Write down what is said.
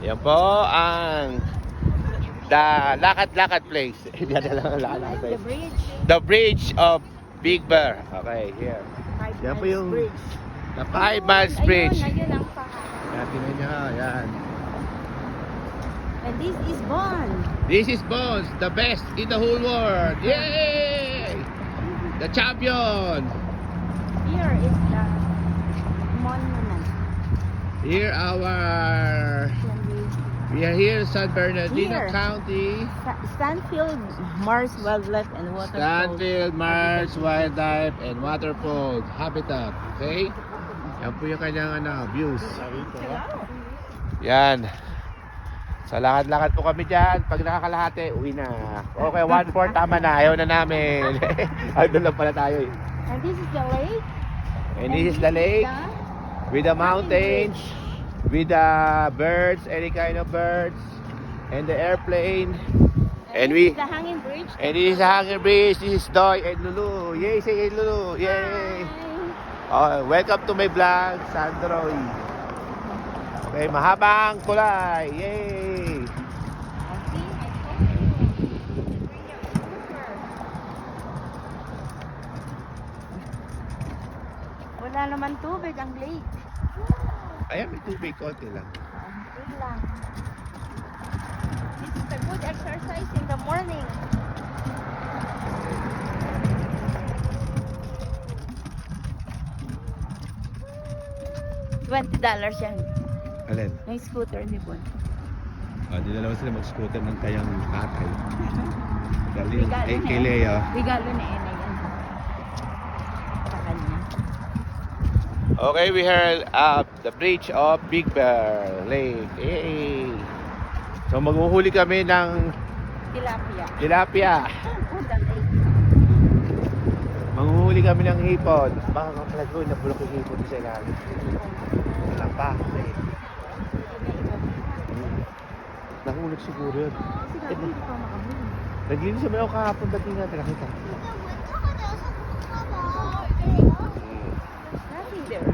Yan po ang the lakad-lakad place. The bridge. The bridge of Big Bear. Okay, here. Yan po yung Bridge. the 5 miles bridge. Ayun ang pangalan. Yan, tingnan nyo ha. Yan. And this is Bond. This is Bones, the best in the whole world. Yay! The champion. Here is the monument. Here we are here in San Bernardino Here. County. Stanfield Mars Wildlife and Water Stanfield Mars Wildlife and Waterfall Habitat. Okay? Yan po yung kanyang views. Yan. Sa lakad-lakad po kami dyan. Pag nakakalahati, uwi na. Okay, 1/4 tama na. Ayaw na namin. Ay, doon lang pala tayo eh. And this is the lake. And this is the lake with the mountains, with the birds, any kind of birds, and the airplane. And This is the hanging bridge. And this is the hanging bridge. This is Doy and Lulu. Yay, say hey, Lulu. Yay. Welcome to my vlog, Sandroy. Okay, mahabang kulay. Yay. Wala naman tubig ang lake. Ayan, may tubig. Konti lang. Konti lang. This is a good exercise in the morning. $20 yan. Alin? Yung scooter ni Bon. Dinalawa sila mag-scooter ng kayang tatay. Galing Regalo kay na Leo. Regalo na yan. Sa kanya. Okay, we heard the bridge of Big Bear Lake. Yay! So maghuhuli kami ng Tilapia. tilapia. Oh, the lake. Maghuhuli kami ng hipon. Baka kaplago, napulok yung hipon sa ilalim. Walang pa. Nahulog siguro yun. Sinabi hindi pa makahuli. Naglinis naman ako kahapon, ba't hindi natin nakita? Nothing there.